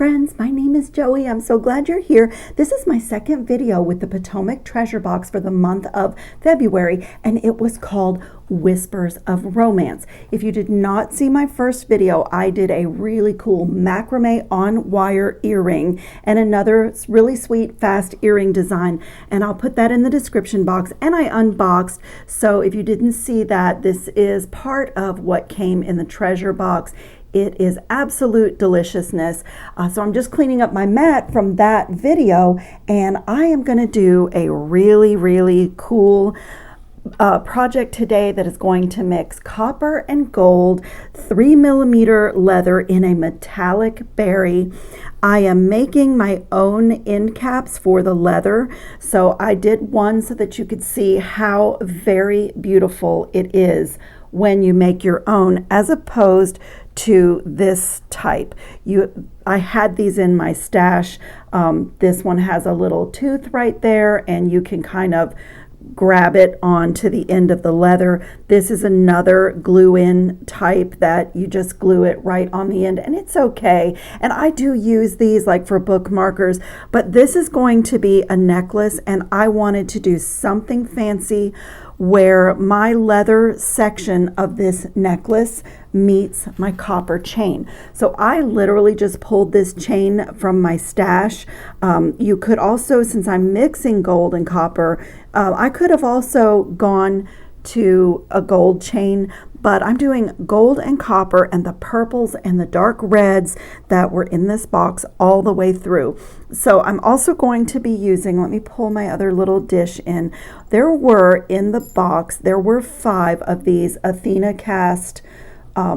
friends, my name is Joey. I'm so glad you're here. This is my second video with the Potomac Treasure Box for the month of February, and it was called Whispers of Romance. If you did not see my first video, I did a really cool macrame on wire earring and another really sweet fast earring design, and I'll put that in the description box. And I unboxed, so if you didn't see that, this is part of what came in the treasure box. It is absolute deliciousness. So I'm just cleaning up my mat from that video, and I am going to do a really cool project today that is going to mix copper and gold 3mm leather in a metallic berry. I am making my own end caps for the leather, so I did one so that you could see how very beautiful it is when you make your own, as opposed to this type. I had these in my stash. This one has a little tooth right there, and you can kind of grab it onto the end of the leather. This is another glue-in type that you just glue it right on the end, and it's okay. And I do use these like for bookmarkers, but this is going to be a necklace, and I wanted to do something fancy where my leather section of this necklace meets my copper chain. So I literally just pulled this chain from my stash. You could also, since I'm mixing gold and copper, I could have also gone to a gold chain, but I'm doing gold and copper and the purples and the dark reds that were in this box all the way through. So I'm also going to be using, let me pull my other little dish in. There were in the box, there were 5 of these Athena cast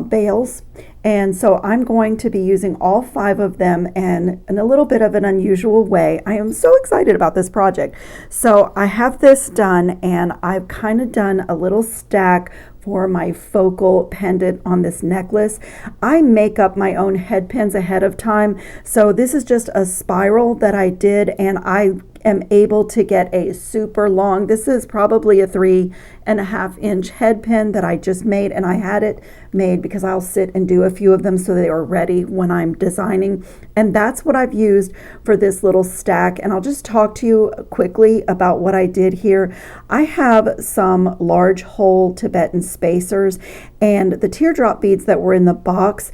bales, and so I'm going to be using all 5 of them, and in a little bit of an unusual way. I am so excited about this project. So I have this done, and I've kind of done a little stack for my focal pendant on this necklace. I make up my own head pins ahead of time, so this is just a spiral that I did, and I am able to get a super long, this is probably a 3.5-inch head pin that I just made, and I had it made because I'll sit and do a few of them so they are ready when I'm designing. And that's what I've used for this little stack. And I'll just talk to you quickly about what I did here. I have some large hole Tibetan spacers, and the teardrop beads that were in the box.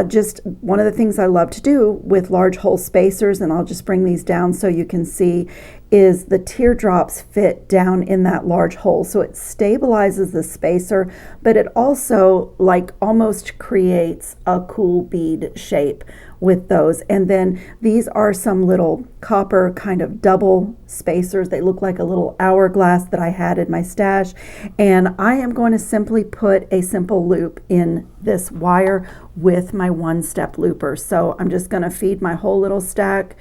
Just one of the things I love to do with large hole spacers, and I'll just bring these down so you can see, is the teardrops fit down in that large hole. So it stabilizes the spacer, but it also like almost creates a cool bead shape with those. And then these are some little copper kind of double spacers. They look like a little hourglass that I had in my stash. And I am going to simply put a simple loop in this wire with my 1-step looper. So I'm just going to feed my whole little stack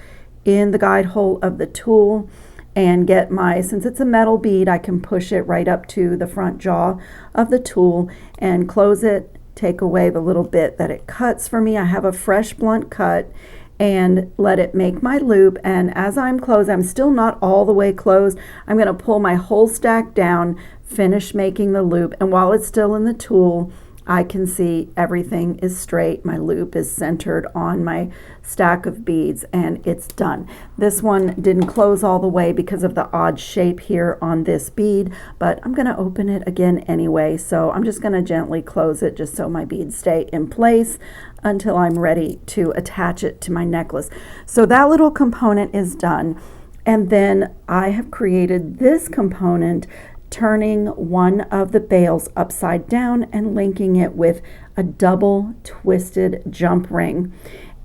in the guide hole of the tool and get my, since it's a metal bead, I can push it right up to the front jaw of the tool and close it, take away the little bit that it cuts for me. I have a fresh blunt cut, and let it make my loop. And as I'm closed, I'm still not all the way closed. I'm going to pull my whole stack down, finish making the loop, and while it's still in the tool, I can see everything is straight. My loop is centered on my stack of beads, and it's done. This one didn't close all the way because of the odd shape here on this bead, but I'm going to open it again anyway. So I'm just going to gently close it just so my beads stay in place until I'm ready to attach it to my necklace. So that little component is done. And then I have created this component, turning one of the bales upside down and linking it with a double twisted jump ring.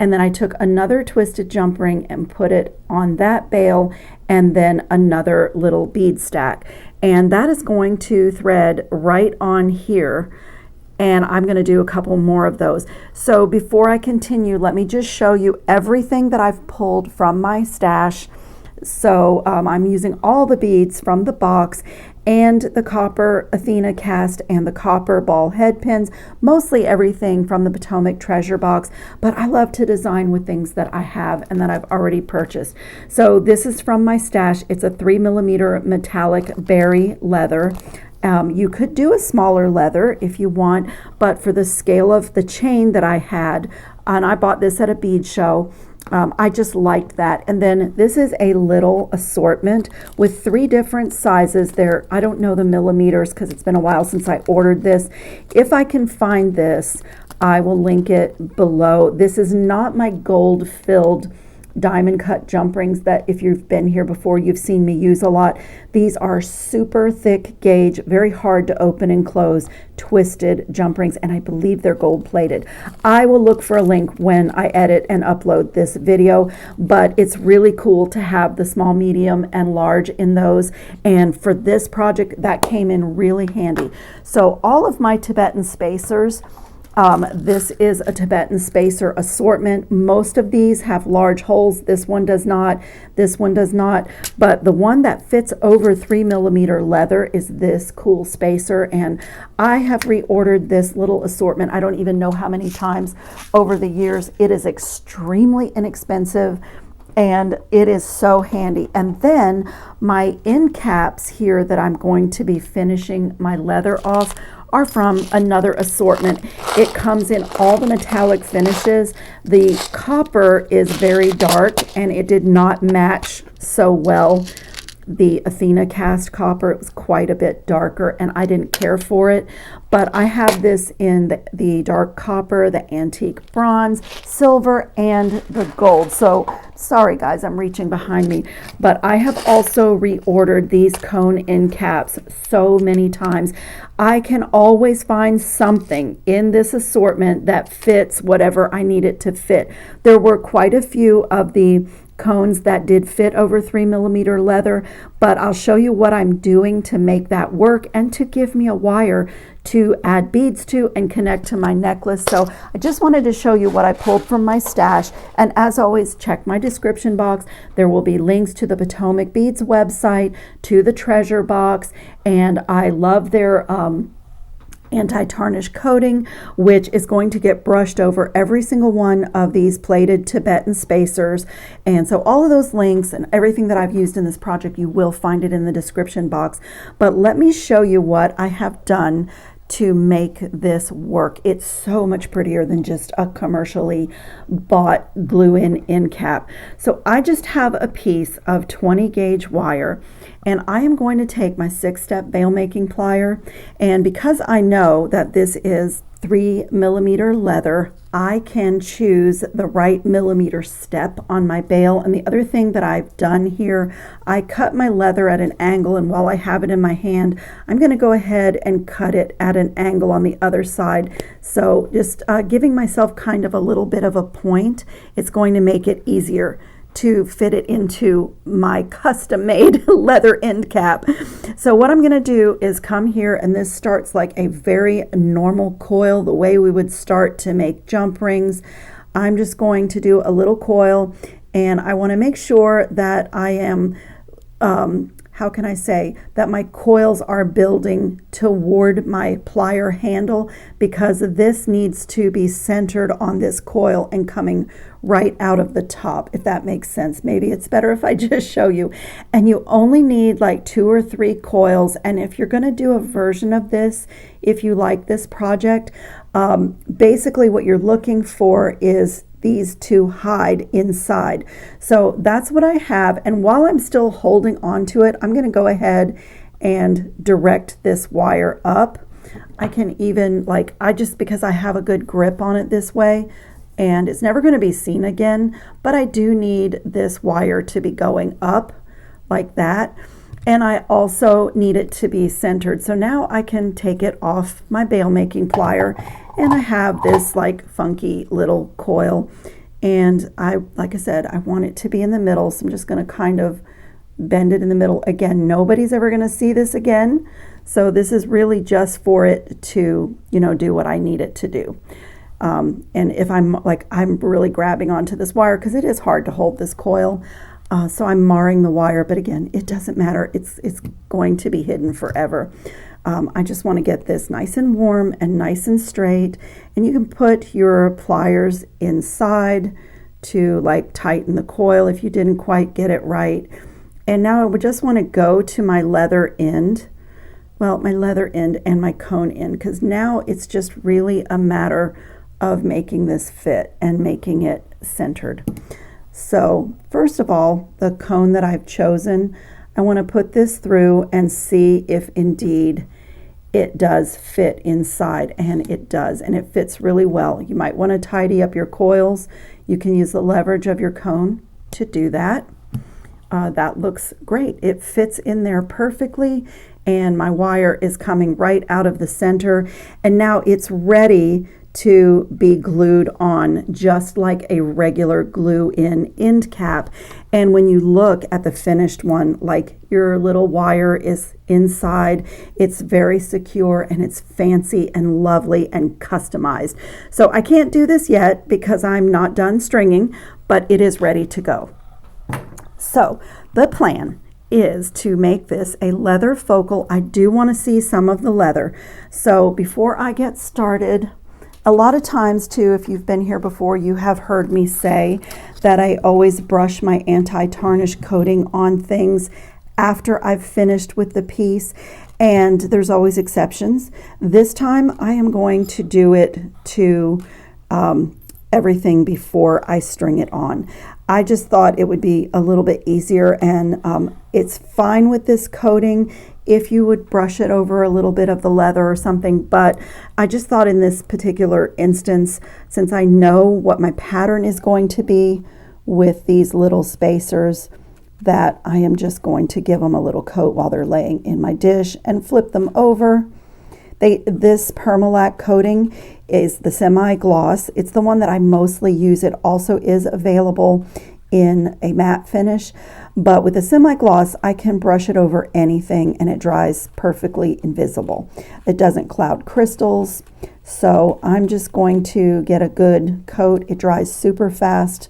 And then I took another twisted jump ring and put it on that bale, and then another little bead stack. And that is going to thread right on here. And I'm going to do a couple more of those. So before I continue, let me just show you everything that I've pulled from my stash. So I'm using all the beads from the box and the copper Athena cast and the copper ball head pins, mostly everything from the Potomac Treasure Box, but I love to design with things that I have and that I've already purchased. So this is from my stash. It's a 3mm metallic berry leather. You could do a smaller leather if you want, but for the scale of the chain that I had, and I bought this at a bead show, I just liked that. And then this is a little assortment with 3 different sizes there. I don't know the millimeters because it's been a while since I ordered this. If I can find this, I will link it below. This is not my gold filled diamond cut jump rings that if you've been here before, you've seen me use a lot. These are super thick gauge, very hard to open and close, twisted jump rings, and I believe they're gold plated. I will look for a link when I edit and upload this video, but it's really cool to have the small, medium, and large in those. And for this project, that came in really handy. So all of my Tibetan spacers, this is a Tibetan spacer assortment. Most of these have large holes. This one does not. This one does not. But the one that fits over 3mm leather is this cool spacer. And I have reordered this little assortment. I don't even know how many times over the years. It is extremely inexpensive and it is so handy. And then my end caps here that I'm going to be finishing my leather off are from another assortment. It comes in all the metallic finishes. The copper is very dark and it did not match so well the Athena cast copper. It was quite a bit darker and I didn't care for it. But I have this in the dark copper, the antique bronze, silver, and the gold. So sorry guys, I'm reaching behind me. But I have also reordered these cone end caps so many times. I can always find something in this assortment that fits whatever I need it to fit. There were quite a few of the cones that did fit over 3mm leather, but I'll show you what I'm doing to make that work and to give me a wire to add beads to and connect to my necklace. So I just wanted to show you what I pulled from my stash. And as always, check my description box. There will be links to the Potomac Beads website, to the treasure box, and I love their anti-tarnish coating, which is going to get brushed over every single one of these plated Tibetan spacers. And so all of those links and everything that I've used in this project, you will find it in the description box. But let me show you what I have done to make this work. It's so much prettier than just a commercially bought glue-in end cap. So I just have a piece of 20 gauge wire and I am going to take my 6-step veil making plier, and because I know that this is 3mm leather, I can choose the right millimeter step on my bail. And the other thing that I've done here, I cut my leather at an angle, and while I have it in my hand, I'm going to go ahead and cut it at an angle on the other side. So just giving myself kind of a little bit of a point, it's going to make it easier to fit it into my custom-made leather end cap. So what I'm going to do is come here, and this starts like a very normal coil, the way we would start to make jump rings. I'm just going to do a little coil, and I want to make sure that I am how can I say, that my coils are building toward my plier handle, because this needs to be centered on this coil and coming right out of the top, if that makes sense. Maybe it's better if I just show you. And you only need like 2 or 3 coils. And if you're going to do a version of this, if you like this project, basically what you're looking for is these to hide inside. So that's what I have. And while I'm still holding on to it, I'm going to go ahead and direct this wire up. I can even because I have a good grip on it this way, and it's never going to be seen again, but I do need this wire to be going up like that. And I also need it to be centered. So now I can take it off my bail making plier, and I have this like funky little coil. And like I said, I want it to be in the middle. So I'm just going to kind of bend it in the middle. Again, nobody's ever going to see this again. So this is really just for it to, do what I need it to do. And if I'm really grabbing onto this wire, because it is hard to hold this coil. So I'm marring the wire, but again, it doesn't matter. It's going to be hidden forever. I just want to get this nice and warm and nice and straight. And you can put your pliers inside to tighten the coil if you didn't quite get it right. And now I would just want to go to my leather end. Well, my leather end and my cone end, because now it's just really a matter of making this fit and making it centered. So first of all, the cone that I've chosen, I want to put this through and see if indeed it does fit inside, and it does, and it fits really well. You might want to tidy up your coils. You can use the leverage of your cone to do that. That looks great. It fits in there perfectly, and my wire is coming right out of the center, and now it's ready to be glued on just like a regular glue-in end cap. And when you look at the finished one, like your little wire is inside, it's very secure and it's fancy and lovely and customized. So I can't do this yet because I'm not done stringing, but it is ready to go. So the plan is to make this a leather focal. I do want to see some of the leather. So before I get started, a lot of times too, if you've been here before, you have heard me say that I always brush my anti-tarnish coating on things after I've finished with the piece, and there's always exceptions. This time I am going to do it to everything before I string it on. I just thought it would be a little bit easier, and it's fine with this coating if you would brush it over a little bit of the leather or something, but I just thought in this particular instance, since I know what my pattern is going to be with these little spacers, that I am just going to give them a little coat while they're laying in my dish and flip them over. This Permalac coating is the semi-gloss. It's the one that I mostly use. It also is available in a matte finish, but with the semi-gloss I can brush it over anything and it dries perfectly invisible. It doesn't cloud crystals, so I'm just going to get a good coat. It dries super fast.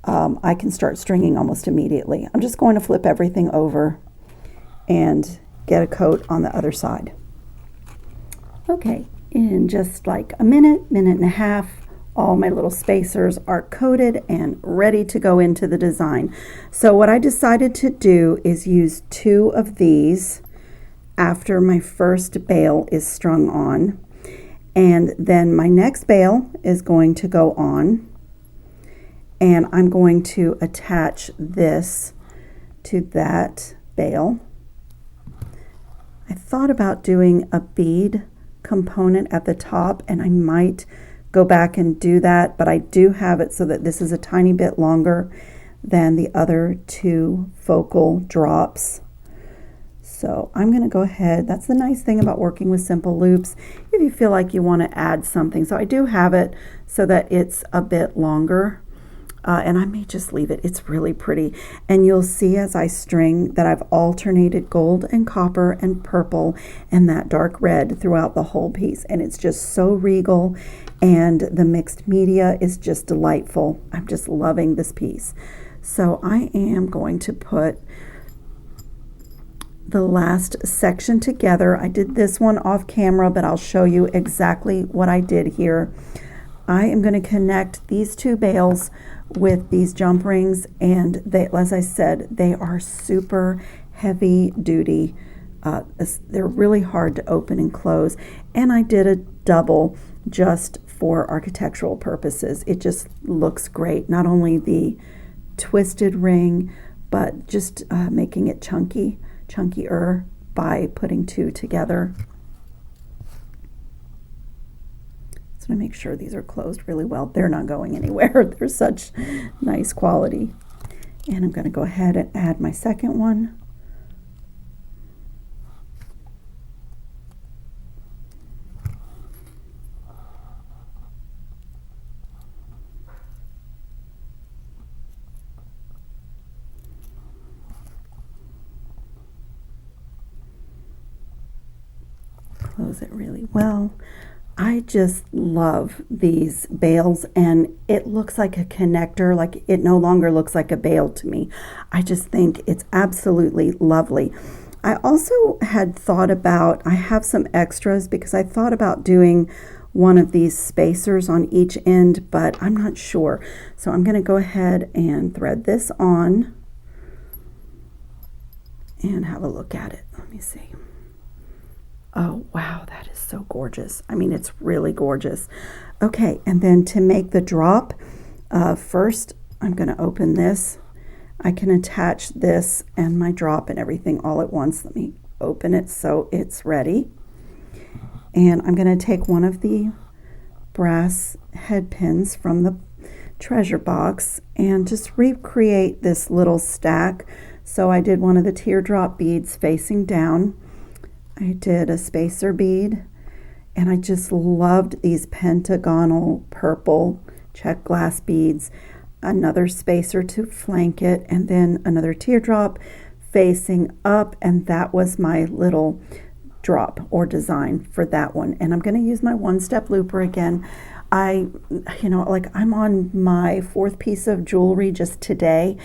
I can start stringing almost immediately. I'm just going to flip everything over and get a coat on the other side. Okay, in just like a minute and a half, all my little spacers are coated and ready to go into the design. So what I decided to do is use 2 of these after my first bale is strung on. And then my next bale is going to go on. And I'm going to attach this to that bale. I thought about doing a bead component at the top, and I might go back and do that, but I do have it so that this is a tiny bit longer than the other 2 focal drops. So I'm going to go ahead. That's the nice thing about working with simple loops, if you feel like you want to add something. So I do have it so that it's a bit longer, and I may just leave it. It's really pretty, and you'll see as I string that I've alternated gold and copper and purple and that dark red throughout the whole piece, and it's just so regal, and the mixed media is just delightful. I'm just loving this piece. So I am going to put the last section together. I did this one off camera, but I'll show you exactly what I did here. I am going to connect these 2 bales with these jump rings, and they, as I said, they are super heavy duty. They're really hard to open and close, and I did a double just for architectural purposes. It just looks great, not only the twisted ring, but just making it chunkier by putting 2 together. To make sure these are closed really well. They're not going anywhere. They're such nice quality. And I'm going to go ahead and add my second one. Close it really well. I just love these bales, and it looks like a connector, like it no longer looks like a bale to me. I just think it's absolutely lovely. I also had thought about, I have some extras because I thought about doing one of these spacers on each end, but I'm not sure. So I'm going to go ahead and thread this on and have a look at it. Let me see. Oh, wow, that is so gorgeous. I mean, it's really gorgeous. Okay, and then to make the drop, first I'm going to open this. I can attach this and my drop and everything all at once. Let me open it so it's ready. And I'm going to take one of the brass head pins from the treasure box and just recreate this little stack. So I did one of the teardrop beads facing down. I did a spacer bead, and I just loved these pentagonal purple check glass beads. Another spacer to flank it, and then another teardrop facing up, and that was my little drop or design for that one. And I'm going to use my one-step looper again. I'm on my 4th piece of jewelry just today,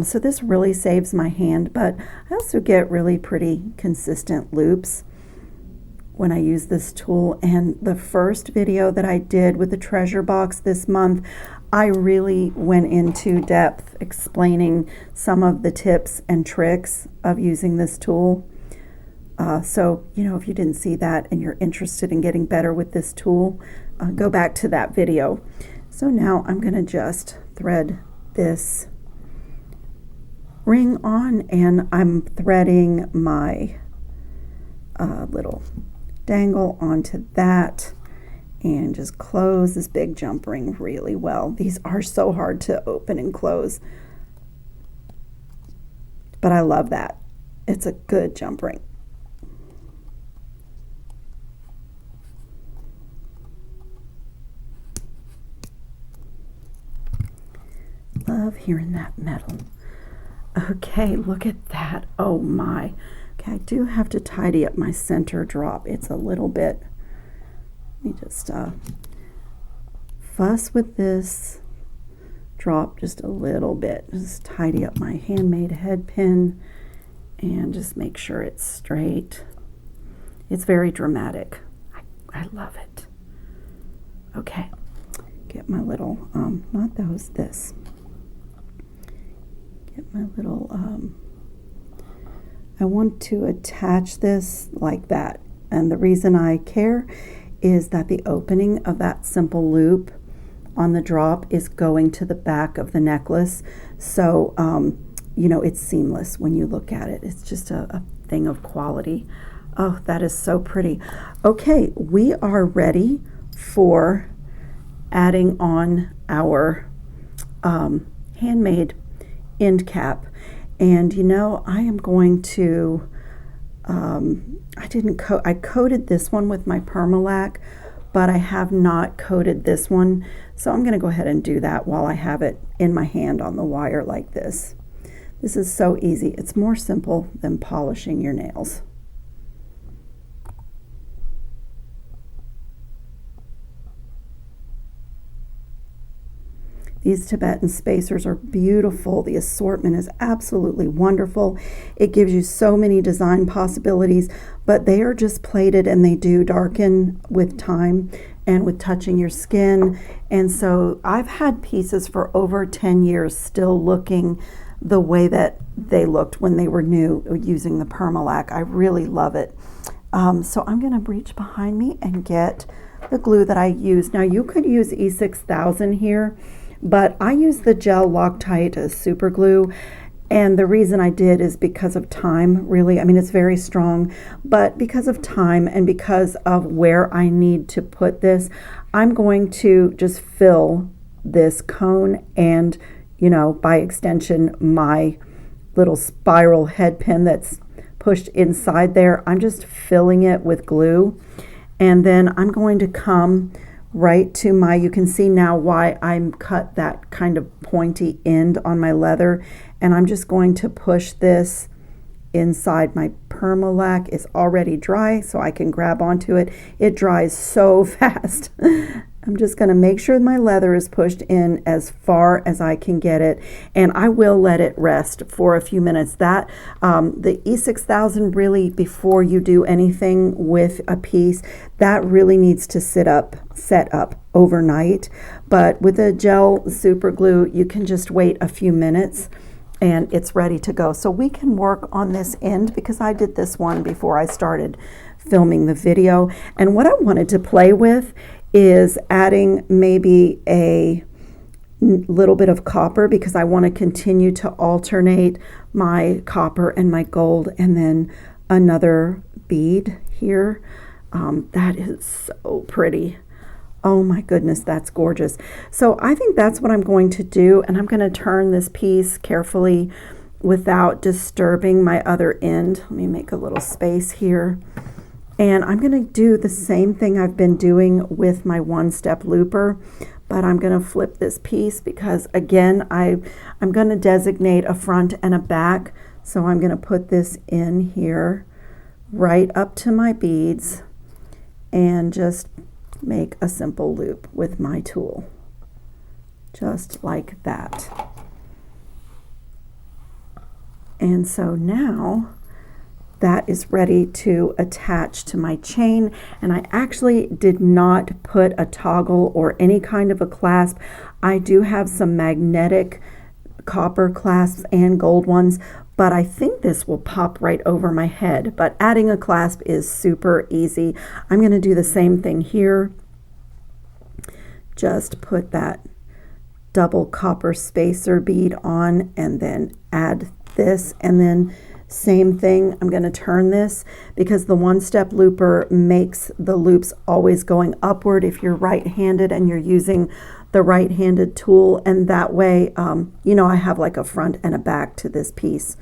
so this really saves my hand, but I also get really pretty consistent loops when I use this tool. And the first video that I did with the treasure box this month, I really went into depth explaining some of the tips and tricks of using this tool. So, if you didn't see that and you're interested in getting better with this tool, go back to that video. So now I'm going to just thread this ring on, and I'm threading my little dangle onto that, and just close this big jump ring really well. These are so hard to open and close, but I love that. It's a good jump ring. Love hearing that metal. Okay, look at that. Oh my. Okay, I do have to tidy up my center drop. It's a little bit, let me just fuss with this drop just a little bit. Just tidy up my handmade head pin and just make sure it's straight. It's very dramatic. I love it. Okay, get my little, not those, this. Get my little, I want to attach this like that. And the reason I care is that the opening of that simple loop on the drop is going to the back of the necklace. So, it's seamless when you look at it. It's just a thing of quality. Oh, that is so pretty. Okay, we are ready for adding on our handmade end cap. And I am going to, I coated this one with my Permalac, but I have not coated this one. So I'm going to go ahead and do that while I have it in my hand on the wire like this. This is so easy. It's more simple than polishing your nails. These Tibetan spacers are beautiful. The assortment is absolutely wonderful. It gives you so many design possibilities, but they are just plated and they do darken with time and with touching your skin. And so I've had pieces for over 10 years still looking the way that they looked when they were new using the Permalac. I really love it. So I'm going to reach behind me and get the glue that I use. Now you could use E6000 here, but I use the gel Loctite super glue, and the reason I did is because of time, really. I mean, it's very strong, but because of time and because of where I need to put this, I'm going to just fill this cone and, by extension, my little spiral head pin that's pushed inside there. I'm just filling it with glue, and then I'm going to come right to my, you can see now why I'm cut that kind of pointy end on my leather, and I'm just going to push this inside my Permalac. It's already dry, so I can grab onto it. It dries so fast. I'm just going to make sure my leather is pushed in as far as I can get it, and I will let it rest for a few minutes. That the E6000, really, before you do anything with a piece, that really needs to set up overnight. But with a gel super glue, you can just wait a few minutes and it's ready to go. So we can work on this end because I did this one before I started filming the video. And what I wanted to play with is adding maybe a little bit of copper because I want to continue to alternate my copper and my gold, and then another bead here. That is so pretty. Oh my goodness, that's gorgeous. So I think that's what I'm going to do, and I'm going to turn this piece carefully without disturbing my other end. Let me make a little space here. And I'm going to do the same thing I've been doing with my one-step looper, but I'm going to flip this piece because, again, I'm going to designate a front and a back. So I'm going to put this in here right up to my beads and just make a simple loop with my tool, just like that. And so now that is ready to attach to my chain, and I actually did not put a toggle or any kind of a clasp. I do have some magnetic copper clasps and gold ones, but I think this will pop right over my head. But adding a clasp is super easy. I'm going to do the same thing here. Just put that double copper spacer bead on and then add this, and then same thing. I'm going to turn this because the one-step looper makes the loops always going upward if you're right-handed and you're using the right-handed tool, and that way you know, I have like a front and a back to this piece.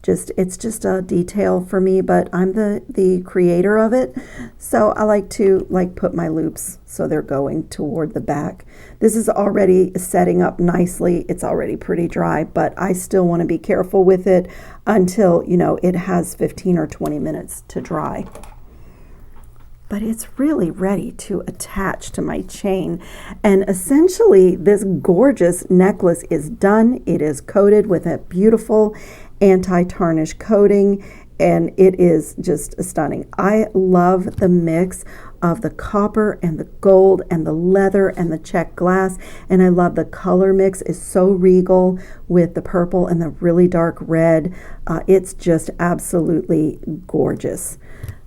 It's just a detail for me, but I'm the creator of it, so I like to put my loops so they're going toward the back. This is already setting up nicely. It's already pretty dry, but I still want to be careful with it until, you know, it has 15 or 20 minutes to dry. But it's really ready to attach to my chain. And essentially this gorgeous necklace is done. It is coated with a beautiful anti-tarnish coating, and it is just stunning. I love the mix of the copper and the gold and the leather and the check glass, and I love the color mix is so regal with the purple and the really dark red. It's just absolutely gorgeous.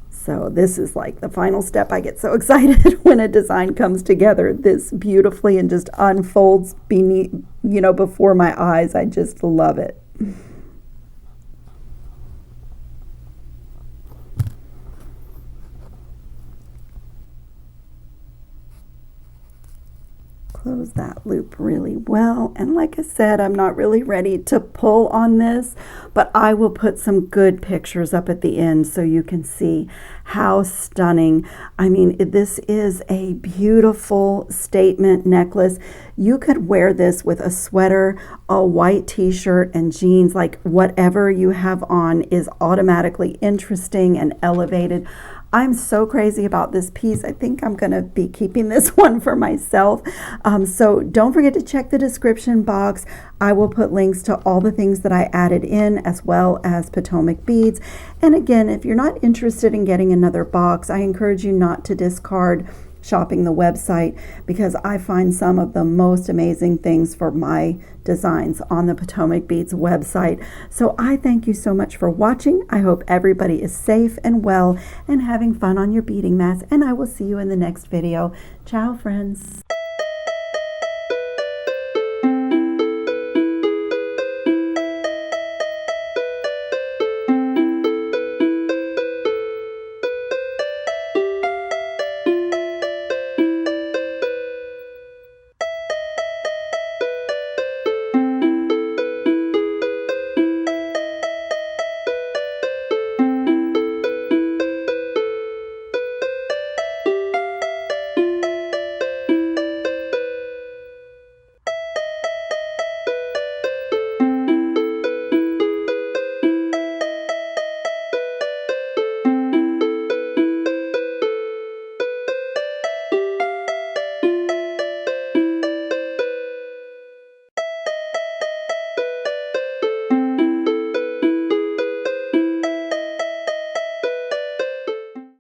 So this is like the final step. I get so excited when a design comes together this beautifully and just unfolds beneath, you know, before my eyes. I just love it. Close that loop really well, and like I said, I'm not really ready to pull on this, but I will put some good pictures up at the end so you can see how stunning. I mean, this is a beautiful statement necklace. You could wear this with a sweater, a white t-shirt, and jeans. Like whatever you have on is automatically interesting and elevated. I'm so crazy about this piece. I think I'm going to be keeping this one for myself. So don't forget to check the description box. I will put links to all the things that I added in, as well as Potomac beads. And again, if you're not interested in getting another box, I encourage you not to discard shopping the website, because I find some of the most amazing things for my designs on the Potomac Beads website. So I thank you so much for watching. I hope everybody is safe and well and having fun on your beading mats, and I will see you in the next video. Ciao, friends.